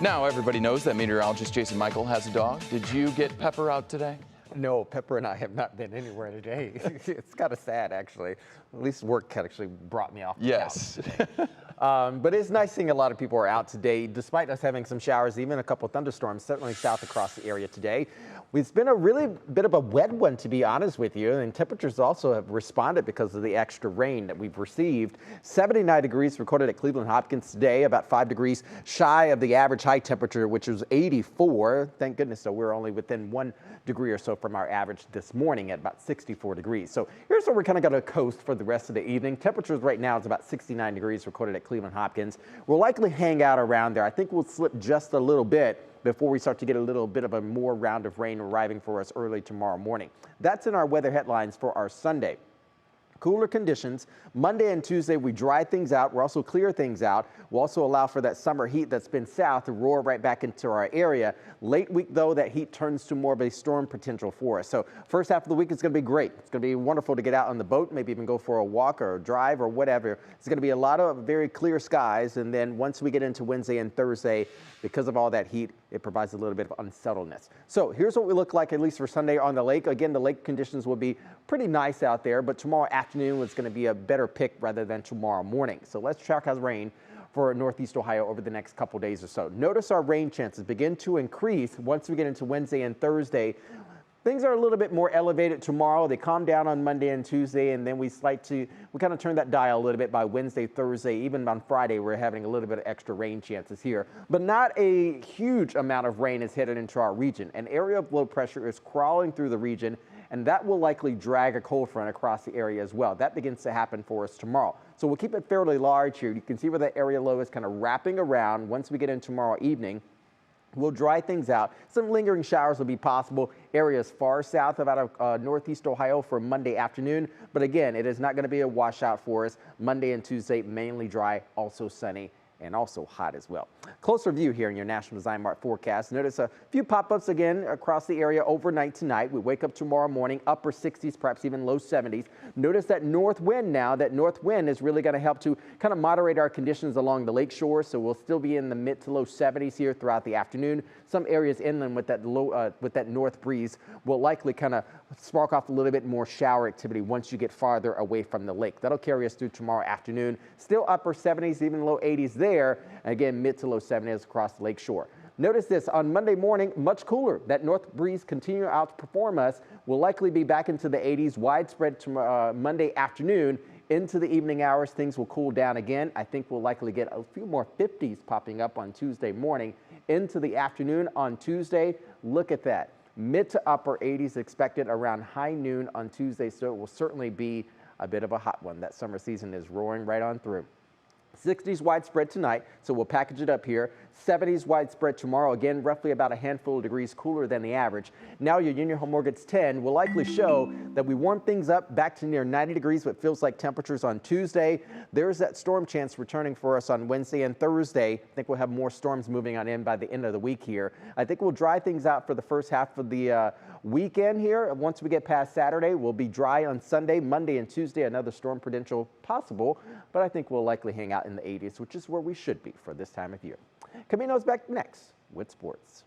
Now everybody knows that meteorologist Jason Mikell has a dog. Did you get Pepper out today? No, Pepper and I have not been anywhere today. It's kind of sad, actually. At least work actually brought me off the Yes. couch. But it's nice seeing a lot of people are out today, despite us having some showers, even a couple of thunderstorms, certainly south across the area today. It's been a really bit of a wet one, to be honest with you, and temperatures also have responded because of the extra rain that we've received. 79 degrees recorded at Cleveland Hopkins today, about 5 degrees shy of the average high temperature, which was 84. Thank goodness, so we're only within 1 degree or so from our average this morning at about 64 degrees. So here's where we're kind of going to coast for the rest of the evening. Temperatures right now is about 69 degrees recorded at Cleveland Hopkins. We'll likely hang out around there. I think we'll slip just a little bit before we start to get a little bit of a more round of rain arriving for us early tomorrow morning. That's in our weather headlines for our Sunday. Cooler conditions. Monday and Tuesday, we dry things out. We'll also clear things out. We'll also allow for that summer heat that's been south to roar right back into our area. Late week, though, that heat turns to more of a storm potential for us. So first half of the week is going to be great. It's going to be wonderful to get out on the boat, maybe even go for a walk or a drive or whatever. It's going to be a lot of very clear skies. And then once we get into Wednesday and Thursday, because of all that heat, it provides a little bit of unsettledness. So here's what we look like, at least for Sunday on the lake. Again, the lake conditions will be pretty nice out there, but tomorrow afternoon is going to be a better pick rather than tomorrow morning. So let's track our rain for Northeast Ohio over the next couple days or so. Notice our rain chances begin to increase once we get into Wednesday and Thursday. Things are a little bit more elevated tomorrow. They calm down on Monday and Tuesday, and then we kind of turn that dial a little bit by Wednesday, Thursday. Even on Friday, we're having a little bit of extra rain chances here. But not a huge amount of rain is headed into our region. An area of low pressure is crawling through the region, and that will likely drag a cold front across the area as well. That begins to happen for us tomorrow. So we'll keep it fairly large here. You can see where that area low is kind of wrapping around. Once we get in tomorrow evening, we'll dry things out. Some lingering showers will be possible. Areas far south of out of Northeast Ohio for Monday afternoon. But again, it is not going to be a washout for us. Monday and Tuesday, mainly dry, also sunny, and also hot as well. Closer view here in your National Design Mart forecast. Notice a few pop-ups again across the area overnight tonight. We wake up tomorrow morning, upper 60s, perhaps even low 70s. Notice that north wind now. That north wind is really going to help to kind of moderate our conditions along the lake shore. So we'll still be in the mid to low 70s here throughout the afternoon. Some areas inland with that north breeze will likely kind of spark off a little bit more shower activity once you get farther away from the lake. That'll carry us through tomorrow afternoon. Still upper 70s, even low 80s there. Again, mid to low 70s across the lake shore. Notice this on Monday morning, much cooler. That north breeze continue to outperform us. We'll likely be back into the 80s widespread tomorrow, Monday afternoon. Into the evening hours, things will cool down again. I think we'll likely get a few more 50s popping up on Tuesday morning. Into the afternoon on Tuesday, look at that. Mid to upper 80s expected around high noon on Tuesday, so it will certainly be a bit of a hot one. That summer season is roaring right on through. 60s widespread tonight, so we'll package it up here. 70s widespread tomorrow, again, roughly about a handful of degrees cooler than the average. Now your Union Home Mortgage 10 will likely show that we warm things up back to near 90 degrees, what feels like temperatures on Tuesday. There's that storm chance returning for us on Wednesday and Thursday. I think we'll have more storms moving on in by the end of the week here. I think we'll dry things out for the first half of the weekend here. Once we get past Saturday, we'll be dry on Sunday, Monday, and Tuesday. Another storm potential possible, but I think we'll likely hang out in the 80s, which is where we should be for this time of year. Camino's back next with sports.